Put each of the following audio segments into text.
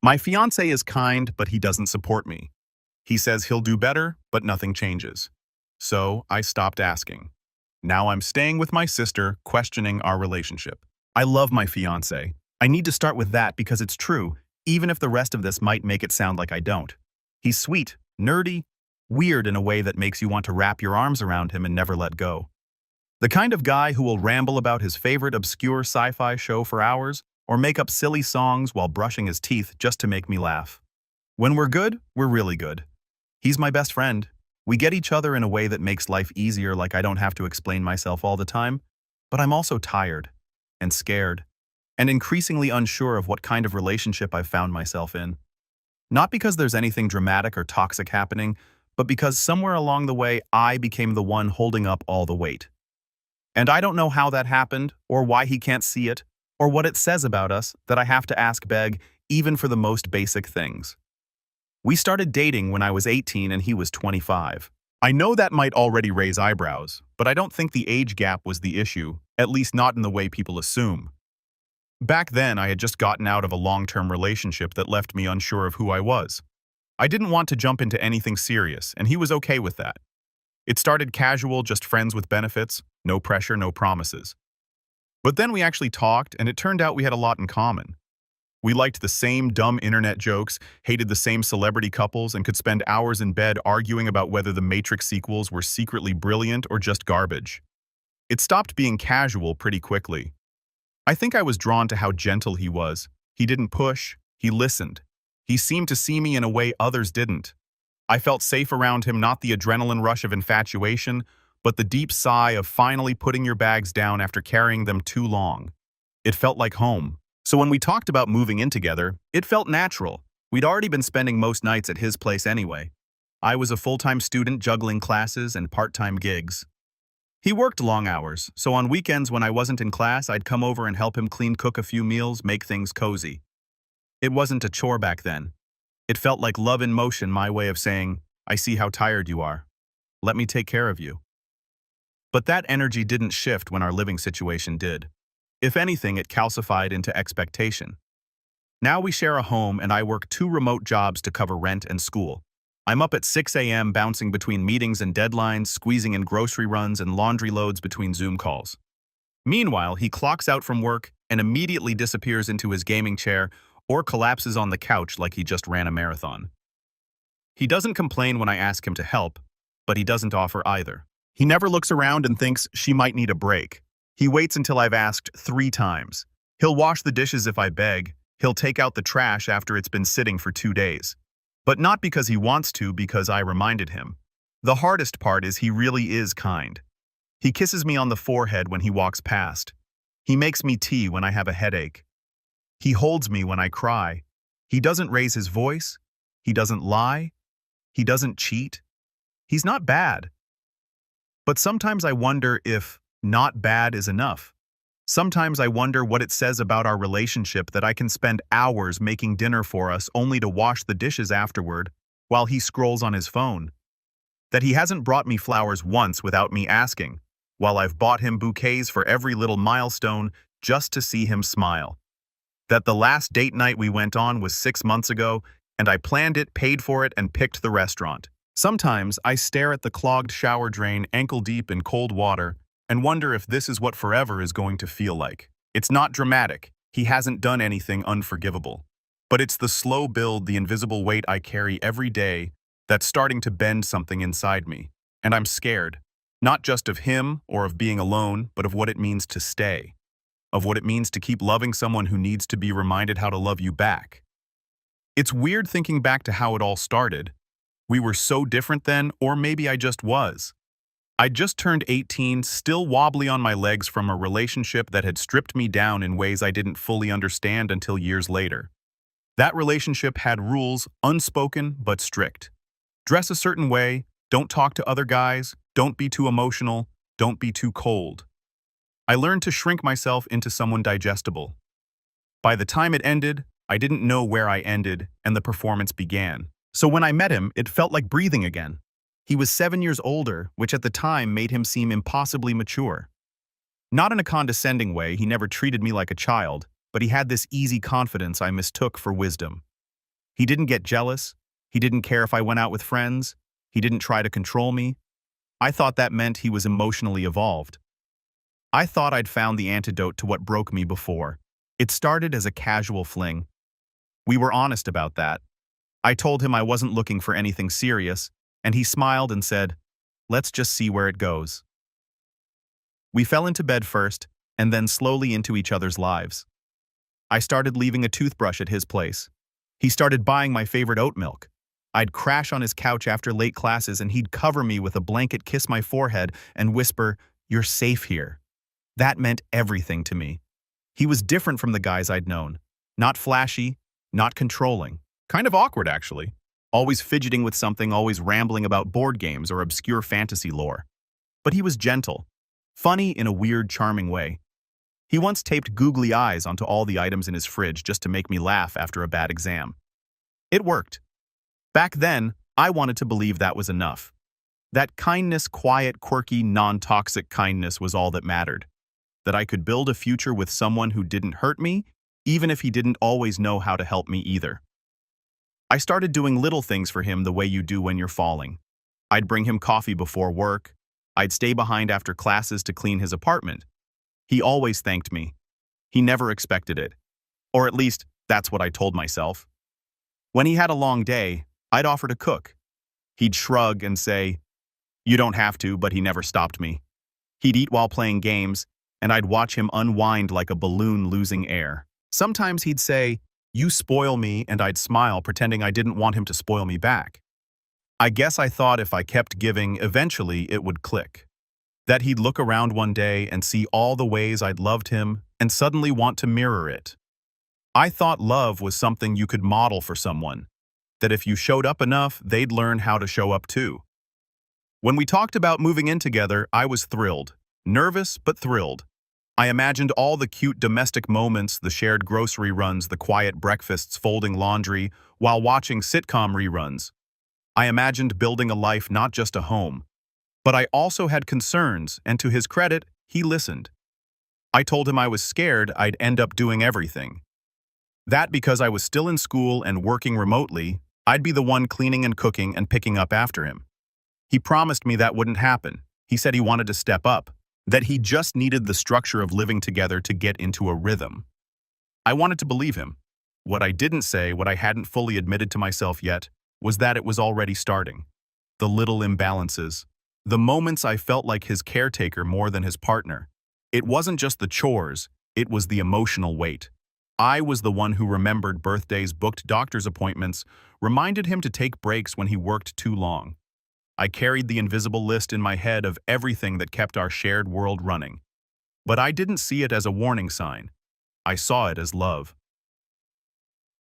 My fiancé is kind, but he doesn't support me. He says he'll do better, but nothing changes. So I stopped asking. Now I'm staying with my sister, questioning our relationship. I love my fiancé. I need to start with that because it's true, even if the rest of this might make it sound like I don't. He's sweet, nerdy, weird in a way that makes you want to wrap your arms around him and never let go. The kind of guy who will ramble about his favorite obscure sci-fi show for hours, or make up silly songs while brushing his teeth just to make me laugh. When we're good, we're really good. He's my best friend. We get each other in a way that makes life easier, like I don't have to explain myself all the time, but I'm also tired and scared and increasingly unsure of what kind of relationship I've found myself in. Not because there's anything dramatic or toxic happening, but because somewhere along the way I became the one holding up all the weight. And I don't know how that happened, or why he can't see it, or what it says about us that I have to ask beg, even for the most basic things. We started dating when I was 18 and he was 25. I know that might already raise eyebrows, but I don't think the age gap was the issue, at least not in the way people assume. Back then, I had just gotten out of a long-term relationship that left me unsure of who I was. I didn't want to jump into anything serious, and he was okay with that. It started casual, just friends with benefits, no pressure, no promises. But then we actually talked, and it turned out we had a lot in common. We liked the same dumb internet jokes, hated the same celebrity couples, and could spend hours in bed arguing about whether the Matrix sequels were secretly brilliant or just garbage. It stopped being casual pretty quickly. I think I was drawn to how gentle he was. He didn't push, he listened. He seemed to see me in a way others didn't. I felt safe around him, not the adrenaline rush of infatuation, but the deep sigh of finally putting your bags down after carrying them too long. It felt like home. So when we talked about moving in together, it felt natural. We'd already been spending most nights at his place anyway. I was a full-time student juggling classes and part-time gigs. He worked long hours, so on weekends when I wasn't in class, I'd come over and help him cook a few meals, make things cozy. It wasn't a chore back then. It felt like love in motion, my way of saying, I see how tired you are. Let me take care of you. But that energy didn't shift when our living situation did. If anything, it calcified into expectation. Now we share a home and I work 2 remote jobs to cover rent and school. I'm up at 6 a.m. bouncing between meetings and deadlines, squeezing in grocery runs and laundry loads between Zoom calls. Meanwhile, he clocks out from work and immediately disappears into his gaming chair or collapses on the couch like he just ran a marathon. He doesn't complain when I ask him to help, but he doesn't offer either. He never looks around and thinks she might need a break. He waits until I've asked 3 times. He'll wash the dishes if I beg. He'll take out the trash after it's been sitting for 2 days. But not because he wants to, because I reminded him. The hardest part is he really is kind. He kisses me on the forehead when he walks past. He makes me tea when I have a headache. He holds me when I cry. He doesn't raise his voice. He doesn't lie. He doesn't cheat. He's not bad. But sometimes I wonder if not bad is enough. Sometimes I wonder what it says about our relationship that I can spend hours making dinner for us only to wash the dishes afterward while he scrolls on his phone. That he hasn't brought me flowers once without me asking, while I've bought him bouquets for every little milestone just to see him smile. That the last date night we went on was 6 months ago, and I planned it, paid for it, and picked the restaurant. Sometimes I stare at the clogged shower drain ankle-deep in cold water and wonder if this is what forever is going to feel like. It's not dramatic. He hasn't done anything unforgivable. But it's the slow build, the invisible weight I carry every day that's starting to bend something inside me. And I'm scared, not just of him or of being alone, but of what it means to stay. Of what it means to keep loving someone who needs to be reminded how to love you back. It's weird thinking back to how it all started. We were so different then, or maybe I just was. I'd just turned 18, still wobbly on my legs from a relationship that had stripped me down in ways I didn't fully understand until years later. That relationship had rules, unspoken but strict. Dress a certain way, don't talk to other guys, don't be too emotional, don't be too cold. I learned to shrink myself into someone digestible. By the time it ended, I didn't know where I ended, and the performance began. So when I met him, it felt like breathing again. He was 7 years older, which at the time made him seem impossibly mature. Not in a condescending way, he never treated me like a child, but he had this easy confidence I mistook for wisdom. He didn't get jealous. He didn't care if I went out with friends. He didn't try to control me. I thought that meant he was emotionally evolved. I thought I'd found the antidote to what broke me before. It started as a casual fling. We were honest about that. I told him I wasn't looking for anything serious, and he smiled and said, "Let's just see where it goes." We fell into bed first, and then slowly into each other's lives. I started leaving a toothbrush at his place. He started buying my favorite oat milk. I'd crash on his couch after late classes and he'd cover me with a blanket, kiss my forehead, and whisper, "You're safe here." That meant everything to me. He was different from the guys I'd known. Not flashy, not controlling. Kind of awkward, actually. Always fidgeting with something, always rambling about board games or obscure fantasy lore. But he was gentle. Funny in a weird, charming way. He once taped googly eyes onto all the items in his fridge just to make me laugh after a bad exam. It worked. Back then, I wanted to believe that was enough. That kindness, quiet, quirky, non-toxic kindness was all that mattered. That I could build a future with someone who didn't hurt me, even if he didn't always know how to help me either. I started doing little things for him the way you do when you're falling. I'd bring him coffee before work. I'd stay behind after classes to clean his apartment. He always thanked me. He never expected it. Or at least, that's what I told myself. When he had a long day, I'd offer to cook. He'd shrug and say, "You don't have to," but he never stopped me. He'd eat while playing games, and I'd watch him unwind like a balloon losing air. Sometimes he'd say, "You spoil me," and I'd smile, pretending I didn't want him to spoil me back. I guess I thought if I kept giving, eventually it would click. That he'd look around one day and see all the ways I'd loved him and suddenly want to mirror it. I thought love was something you could model for someone, that if you showed up enough, they'd learn how to show up too. When we talked about moving in together, I was thrilled. Nervous, but thrilled. I imagined all the cute domestic moments, the shared grocery runs, the quiet breakfasts, folding laundry, while watching sitcom reruns. I imagined building a life, not just a home. But I also had concerns, and to his credit, he listened. I told him I was scared I'd end up doing everything. That because I was still in school and working remotely, I'd be the one cleaning and cooking and picking up after him. He promised me that wouldn't happen. He said he wanted to step up, that he just needed the structure of living together to get into a rhythm. I wanted to believe him. What I didn't say, what I hadn't fully admitted to myself yet, was that it was already starting. The little imbalances. The moments I felt like his caretaker more than his partner. It wasn't just the chores, it was the emotional weight. I was the one who remembered birthdays, booked doctor's appointments, reminded him to take breaks when he worked too long. I carried the invisible list in my head of everything that kept our shared world running. But I didn't see it as a warning sign. I saw it as love.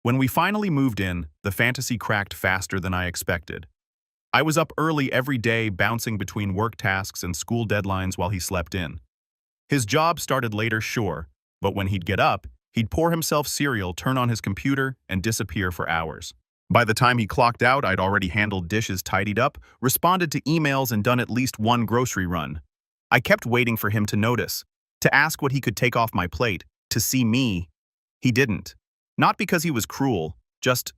When we finally moved in, the fantasy cracked faster than I expected. I was up early every day, bouncing between work tasks and school deadlines while he slept in. His job started later, sure, but when he'd get up, he'd pour himself cereal, turn on his computer, and disappear for hours. By the time he clocked out, I'd already handled dishes, tidied up, responded to emails, and done at least one grocery run. I kept waiting for him to notice, to ask what he could take off my plate, to see me. He didn't. Not because he was cruel, just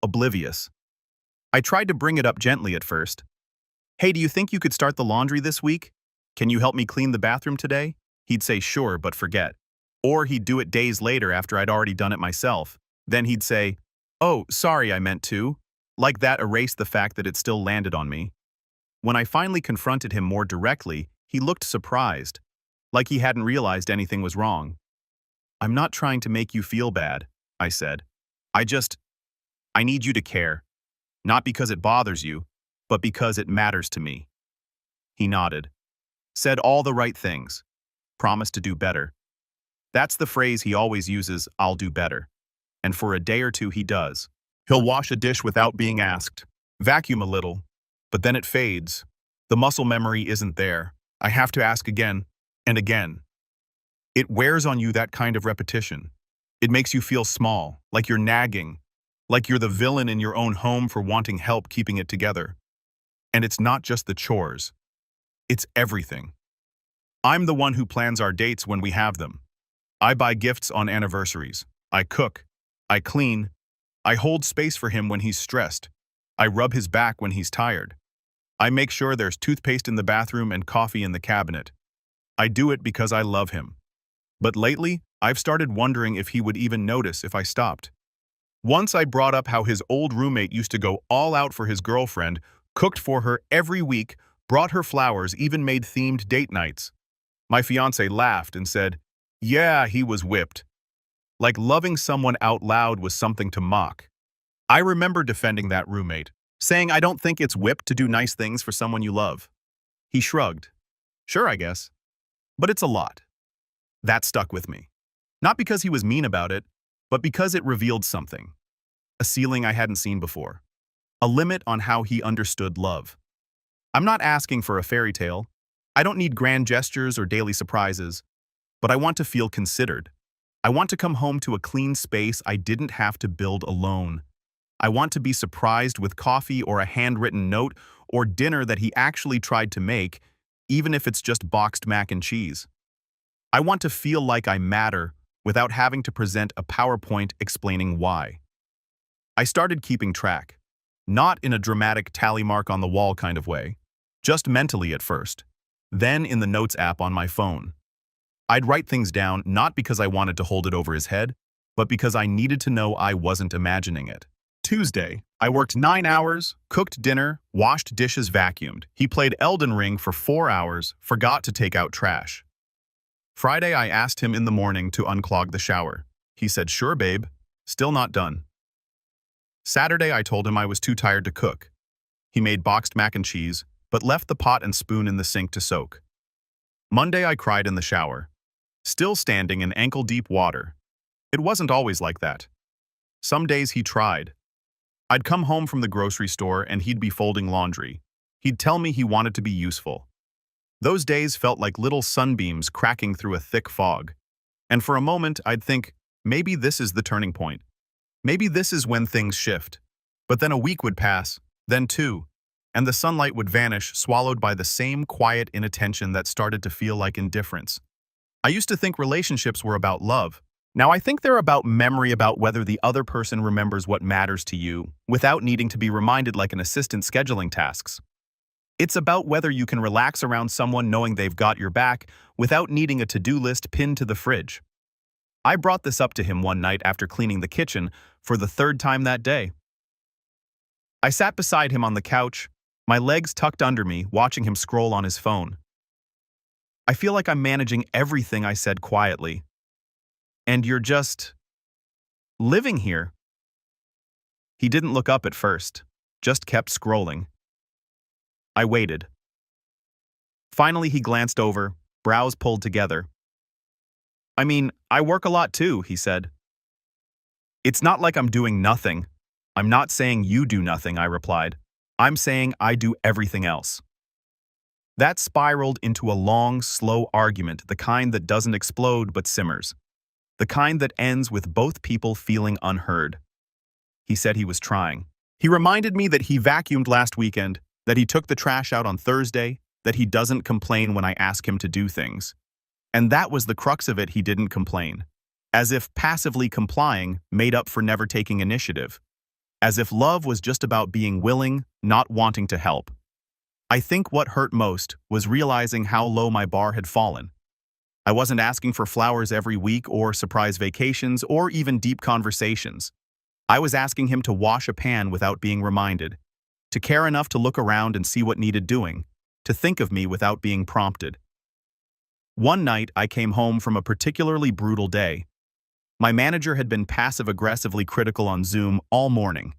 oblivious. I tried to bring it up gently at first. "Hey, do you think you could start the laundry this week? Can you help me clean the bathroom today?" He'd say sure, but forget. Or he'd do it days later after I'd already done it myself. Then he'd say, "Oh, sorry, I meant to." Like that erased the fact that it still landed on me. When I finally confronted him more directly, he looked surprised, like he hadn't realized anything was wrong. "I'm not trying to make you feel bad," I said. I need you to care. Not because it bothers you, but because it matters to me." He nodded. Said all the right things. Promised to do better. That's the phrase he always uses, "I'll do better." And for a day or two he does. He'll wash a dish without being asked. Vacuum a little. But then it fades. The muscle memory isn't there. I have to ask again and again. It wears on you, that kind of repetition. It makes you feel small, like you're nagging, like you're the villain in your own home for wanting help keeping it together. And it's not just the chores. It's everything. I'm the one who plans our dates when we have them. I buy gifts on anniversaries. I cook. I clean. I hold space for him when he's stressed. I rub his back when he's tired. I make sure there's toothpaste in the bathroom and coffee in the cabinet. I do it because I love him. But lately, I've started wondering if he would even notice if I stopped. Once I brought up how his old roommate used to go all out for his girlfriend, cooked for her every week, brought her flowers, even made themed date nights. My fiancé laughed and said, "Yeah, he was whipped." Like loving someone out loud was something to mock. I remember defending that roommate, saying I don't think it's whipped to do nice things for someone you love. He shrugged. Sure, I guess. But it's a lot. That stuck with me. Not because he was mean about it, but because it revealed something. A ceiling I hadn't seen before. A limit on how he understood love. I'm not asking for a fairy tale. I don't need grand gestures or daily surprises. But I want to feel considered. I want to come home to a clean space I didn't have to build alone. I want to be surprised with coffee or a handwritten note or dinner that he actually tried to make, even if it's just boxed mac and cheese. I want to feel like I matter without having to present a PowerPoint explaining why. I started keeping track, not in a dramatic tally mark on the wall kind of way, just mentally at first, then in the Notes app on my phone. I'd write things down not because I wanted to hold it over his head, but because I needed to know I wasn't imagining it. Tuesday, I worked 9 hours, cooked dinner, washed dishes, vacuumed. He played Elden Ring for 4 hours, forgot to take out trash. Friday, I asked him in the morning to unclog the shower. He said, "Sure, babe." Still not done. Saturday, I told him I was too tired to cook. He made boxed mac and cheese, but left the pot and spoon in the sink to soak. Monday, I cried in the shower, still standing in ankle-deep water. It wasn't always like that. Some days he tried. I'd come home from the grocery store and he'd be folding laundry. He'd tell me he wanted to be useful. Those days felt like little sunbeams cracking through a thick fog. And for a moment, I'd think, maybe this is the turning point. Maybe this is when things shift. But then a week would pass, then 2, and the sunlight would vanish, swallowed by the same quiet inattention that started to feel like indifference. I used to think relationships were about love. Now I think they're about memory, about whether the other person remembers what matters to you, without needing to be reminded like an assistant scheduling tasks. It's about whether you can relax around someone knowing they've got your back without needing a to-do list pinned to the fridge. I brought this up to him one night after cleaning the kitchen for the 3rd time that day. I sat beside him on the couch, my legs tucked under me, watching him scroll on his phone. I feel like I'm managing everything, I said quietly. And you're just living here. He didn't look up at first, just kept scrolling. I waited. Finally, he glanced over, brows pulled together. "I mean, I work a lot too," he said. "It's not like I'm doing nothing." "I'm not saying you do nothing," I replied. "I'm saying I do everything else." That spiraled into a long, slow argument, the kind that doesn't explode but simmers. The kind that ends with both people feeling unheard. He said he was trying. He reminded me that he vacuumed last weekend, that he took the trash out on Thursday, that he doesn't complain when I ask him to do things. And that was the crux of it, he didn't complain. As if passively complying made up for never taking initiative. As if love was just about being willing, not wanting to help. I think what hurt most was realizing how low my bar had fallen. I wasn't asking for flowers every week or surprise vacations or even deep conversations. I was asking him to wash a pan without being reminded, to care enough to look around and see what needed doing, to think of me without being prompted. One night, I came home from a particularly brutal day. My manager had been passive-aggressively critical on Zoom all morning.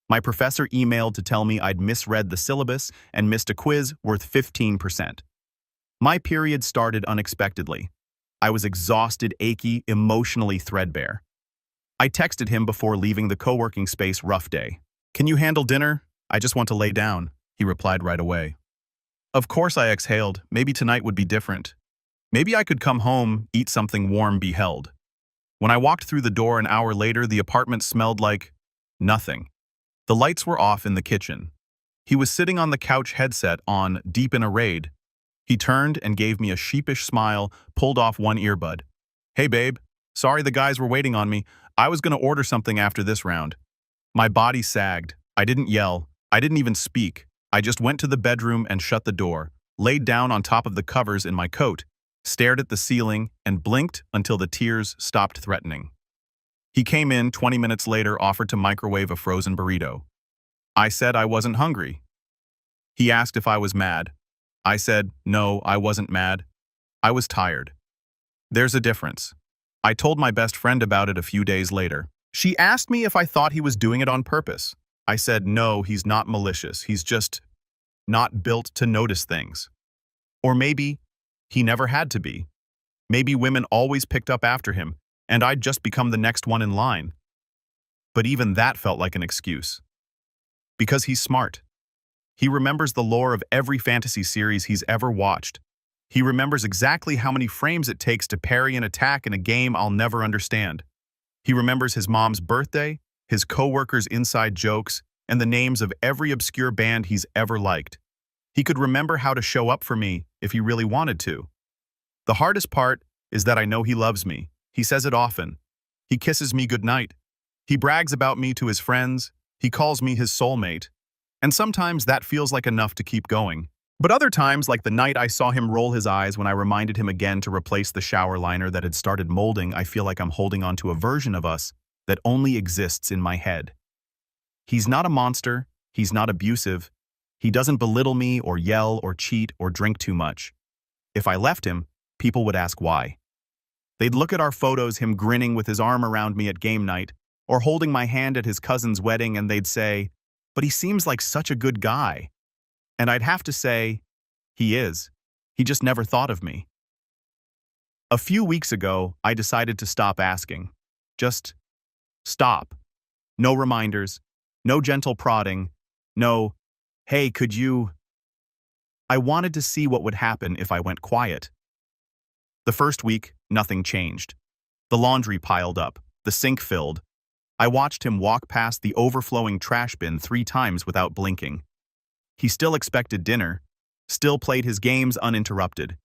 My professor emailed to tell me I'd misread the syllabus and missed a quiz worth 15%. My period started unexpectedly. I was exhausted, achy, emotionally threadbare. I texted him before leaving the co-working space. "Rough day. Can you handle dinner? I just want to lay down," he replied right away. Of course, I exhaled. Maybe tonight would be different. Maybe I could come home, eat something warm, be held. When I walked through the door an hour later, the apartment smelled like nothing. The lights were off in the kitchen. He was sitting on the couch, headset on, deep in a raid. He turned and gave me a sheepish smile, pulled off one earbud. "Hey babe, sorry the guys were waiting on me. I was gonna order something after this round. My body sagged. I didn't yell. I didn't even speak. I just went to the bedroom and shut the door, laid down on top of the covers in my coat, stared at the ceiling, and blinked until the tears stopped threatening. He came in 20 minutes later, offered to microwave a frozen burrito. I said I wasn't hungry. He asked if I was mad. I said, no, I wasn't mad. I was tired. There's a difference. I told my best friend about it a few days later. She asked me if I thought he was doing it on purpose. I said, no, he's not malicious. He's just not built to notice things. Or maybe he never had to be. Maybe women always picked up after him, and I'd just become the next one in line. But even that felt like an excuse. Because he's smart. He remembers the lore of every fantasy series he's ever watched. He remembers exactly how many frames it takes to parry an attack in a game I'll never understand. He remembers his mom's birthday, his coworkers' inside jokes, and the names of every obscure band he's ever liked. He could remember how to show up for me if he really wanted to. The hardest part is that I know he loves me. He says it often. He kisses me goodnight. He brags about me to his friends. He calls me his soulmate. And sometimes that feels like enough to keep going. But other times, like the night I saw him roll his eyes when I reminded him again to replace the shower liner that had started molding, I feel like I'm holding on to a version of us that only exists in my head. He's not a monster. He's not abusive. He doesn't belittle me or yell or cheat or drink too much. If I left him, people would ask why. They'd look at our photos, him grinning with his arm around me at game night, or holding my hand at his cousin's wedding, and they'd say, but he seems like such a good guy. And I'd have to say, he is. He just never thought of me. A few weeks ago, I decided to stop asking. Just stop. No reminders, no gentle prodding, no, hey, could you? I wanted to see what would happen if I went quiet. The first week, nothing changed. The laundry piled up, the sink filled. I watched him walk past the overflowing trash bin 3 times without blinking. He still expected dinner, still played his games uninterrupted,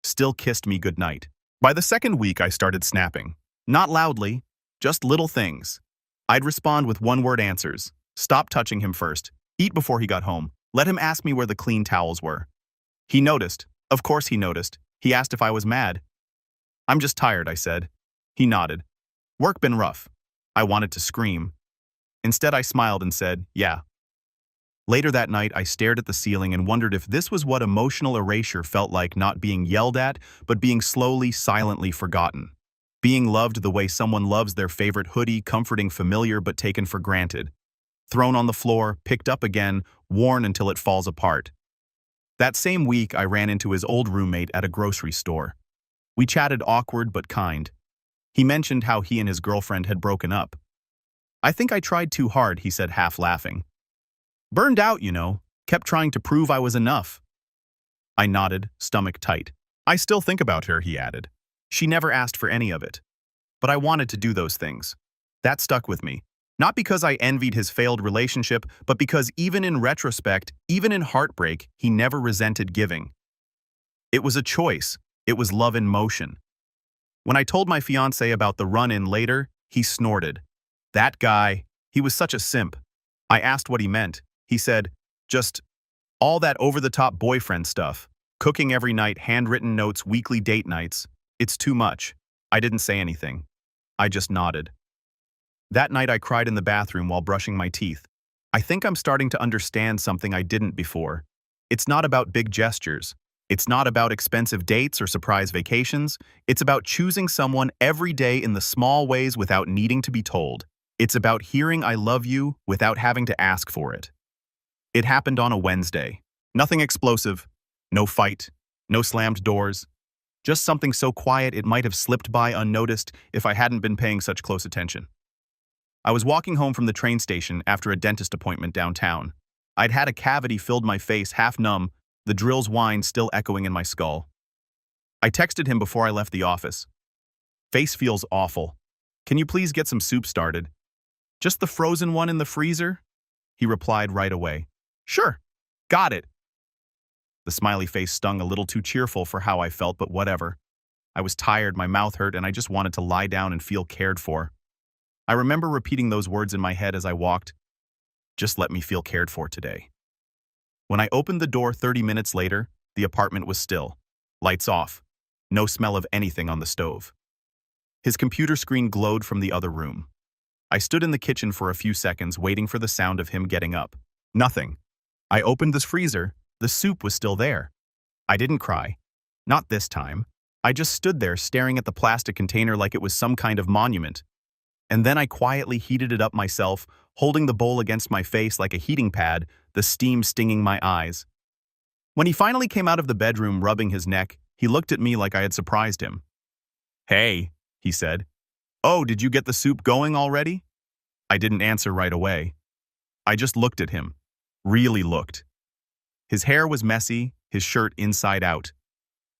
still kissed me goodnight. By the second week, I started snapping. Not loudly, just little things. I'd respond with one-word answers. Stop touching him first. Eat before he got home. Let him ask me where the clean towels were. He noticed. Of course he noticed. He asked if I was mad. I'm just tired, I said. He nodded. Work been rough. I wanted to scream. Instead, I smiled and said, yeah. Later that night, I stared at the ceiling and wondered if this was what emotional erasure felt like, not being yelled at, but being slowly, silently forgotten. Being loved the way someone loves their favorite hoodie, comforting, familiar, but taken for granted. Thrown on the floor, picked up again, worn until it falls apart. That same week, I ran into his old roommate at a grocery store. We chatted, awkward but kind. He mentioned how he and his girlfriend had broken up. I think I tried too hard, he said, half laughing. Burned out, you know. Kept trying to prove I was enough. I nodded, stomach tight. I still think about her, he added. She never asked for any of it. But I wanted to do those things. That stuck with me. Not because I envied his failed relationship, but because even in retrospect, even in heartbreak, he never resented giving. It was a choice. It was love in motion. When I told my fiancé about the run-in later, he snorted. That guy, he was such a simp. I asked what he meant. He said, just all that over-the-top boyfriend stuff. Cooking every night, handwritten notes, weekly date nights. It's too much. I didn't say anything. I just nodded. That night I cried in the bathroom while brushing my teeth. I think I'm starting to understand something I didn't before. It's not about big gestures. It's not about expensive dates or surprise vacations. It's about choosing someone every day in the small ways without needing to be told. It's about hearing I love you without having to ask for it. It happened on a Wednesday. Nothing explosive. No fight. No slammed doors. Just something so quiet it might have slipped by unnoticed if I hadn't been paying such close attention. I was walking home from the train station after a dentist appointment downtown. I'd had a cavity filled my face, half numb, the drill's whine still echoing in my skull. I texted him before I left the office. Face feels awful. Can you please get some soup started? Just the frozen one in the freezer? He replied right away. Sure. Got it. The smiley face stung a little too cheerful for how I felt, but whatever. I was tired, my mouth hurt, and I just wanted to lie down and feel cared for. I remember repeating those words in my head as I walked, Just let me feel cared for today. When I opened the door 30 minutes later, the apartment was still. Lights off. No smell of anything on the stove. His computer screen glowed from the other room. I stood in the kitchen for a few seconds, waiting for the sound of him getting up. Nothing. I opened the freezer. The soup was still there. I didn't cry. Not this time. I just stood there staring at the plastic container like it was some kind of monument. And then I quietly heated it up myself, holding the bowl against my face like a heating pad, the steam stinging my eyes. When he finally came out of the bedroom rubbing his neck, he looked at me like I had surprised him. "Hey," he said. "Oh, did you get the soup going already?" I didn't answer right away. I just looked at him. Really looked. His hair was messy, his shirt inside out.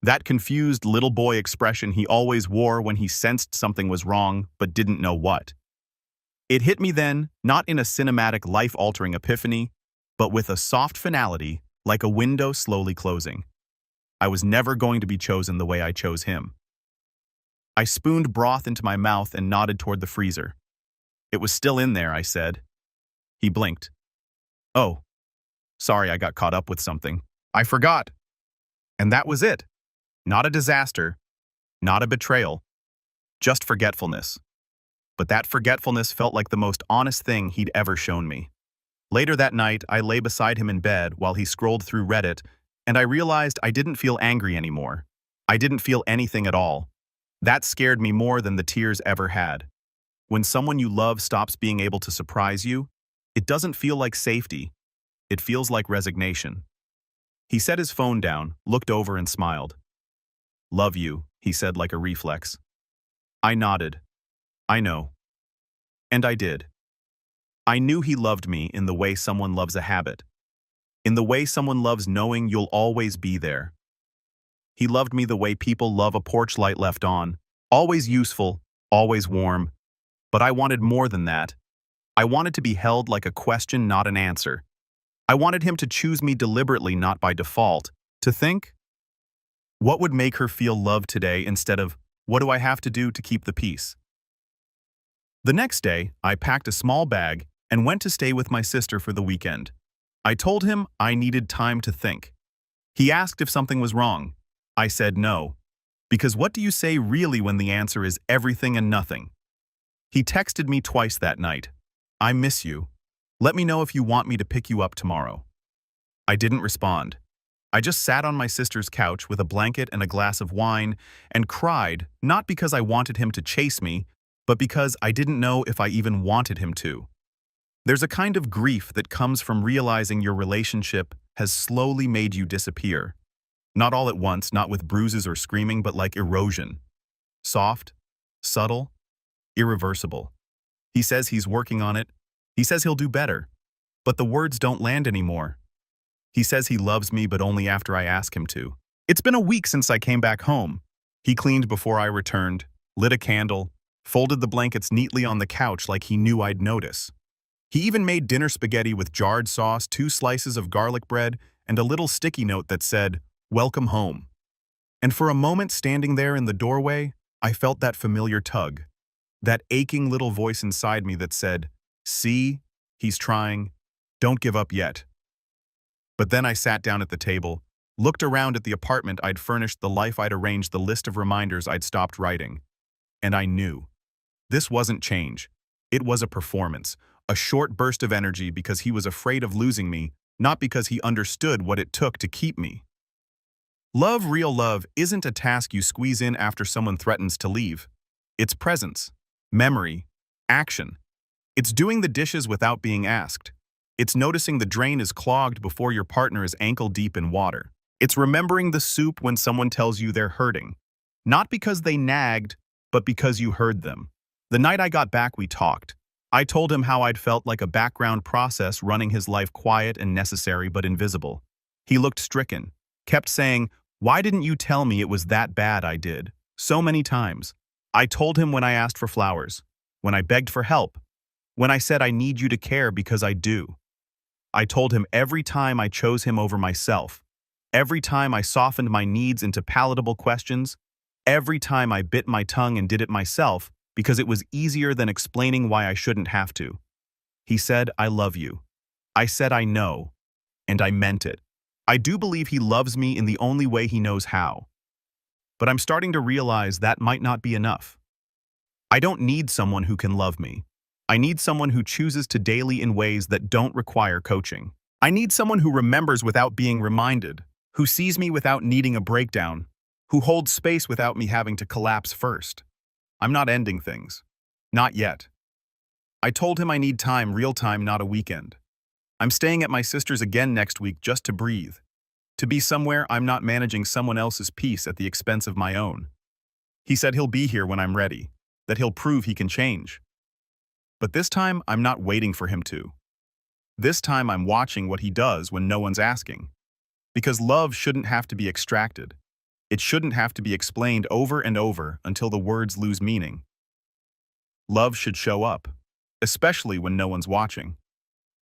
That confused little boy expression he always wore when he sensed something was wrong but didn't know what. It hit me then, not in a cinematic life-altering epiphany, but with a soft finality, like a window slowly closing. I was never going to be chosen the way I chose him. I spooned broth into my mouth and nodded toward the freezer. "It was still in there," I said. He blinked. "Oh, sorry, I got caught up with something. I forgot." And that was it. Not a disaster, not a betrayal, just forgetfulness. But that forgetfulness felt like the most honest thing he'd ever shown me. Later that night, I lay beside him in bed while he scrolled through Reddit, and I realized I didn't feel angry anymore. I didn't feel anything at all. That scared me more than the tears ever had. When someone you love stops being able to surprise you, it doesn't feel like safety. It feels like resignation. He set his phone down, looked over and smiled. "Love you," he said like a reflex. I nodded. "I know." And I did. I knew he loved me in the way someone loves a habit. In the way someone loves knowing you'll always be there. He loved me the way people love a porch light left on, always useful, always warm. But I wanted more than that. I wanted to be held like a question, not an answer. I wanted him to choose me deliberately, not by default. To think, what would make her feel loved today instead of, what do I have to do to keep the peace? The next day, I packed a small bag and went to stay with my sister for the weekend. I told him I needed time to think. He asked if something was wrong. I said no. Because what do you say really when the answer is everything and nothing? He texted me twice that night. "I miss you. Let me know if you want me to pick you up tomorrow." I didn't respond. I just sat on my sister's couch with a blanket and a glass of wine and cried, not because I wanted him to chase me, but because I didn't know if I even wanted him to. There's a kind of grief that comes from realizing your relationship has slowly made you disappear. Not all at once, not with bruises or screaming, but like erosion. Soft, subtle, irreversible. He says he's working on it. He says he'll do better. But the words don't land anymore. He says he loves me, but only after I ask him to. It's been a week since I came back home. He cleaned before I returned, lit a candle, folded the blankets neatly on the couch like he knew I'd notice. He even made dinner spaghetti with jarred sauce, 2 slices of garlic bread, and a little sticky note that said, "Welcome home." And for a moment standing there in the doorway, I felt that familiar tug. That aching little voice inside me that said, "See, he's trying. Don't give up yet." But then I sat down at the table, looked around at the apartment I'd furnished, the life I'd arranged, the list of reminders I'd stopped writing. And I knew. This wasn't change. It was a performance, a short burst of energy because he was afraid of losing me, not because he understood what it took to keep me. Love, real love, isn't a task you squeeze in after someone threatens to leave. It's presence, memory, action. It's doing the dishes without being asked. It's noticing the drain is clogged before your partner is ankle-deep in water. It's remembering the soup when someone tells you they're hurting. Not because they nagged, but because you heard them. The night I got back, we talked. I told him how I'd felt like a background process running his life, quiet and necessary but invisible. He looked stricken, kept saying, "Why didn't you tell me it was that bad?" I did. So many times. I told him when I asked for flowers, when I begged for help, when I said I need you to care because I do. I told him every time I chose him over myself, every time I softened my needs into palatable questions, every time I bit my tongue and did it myself because it was easier than explaining why I shouldn't have to. He said, "I love you." I said I know, and I meant it. I do believe he loves me in the only way he knows how. But I'm starting to realize that might not be enough. I don't need someone who can love me. I need someone who chooses to daily in ways that don't require coaching. I need someone who remembers without being reminded, who sees me without needing a breakdown, who holds space without me having to collapse first. I'm not ending things. Not yet. I told him I need time, real time, not a weekend. I'm staying at my sister's again next week just to breathe. To be somewhere I'm not managing someone else's peace at the expense of my own. He said he'll be here when I'm ready, that he'll prove he can change. But this time, I'm not waiting for him to. This time, I'm watching what he does when no one's asking. Because love shouldn't have to be extracted. It shouldn't have to be explained over and over until the words lose meaning. Love should show up, especially when no one's watching.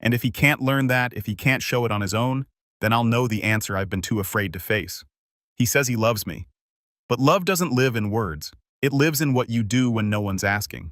And if he can't learn that, if he can't show it on his own, then I'll know the answer I've been too afraid to face. He says he loves me. But love doesn't live in words. It lives in what you do when no one's asking.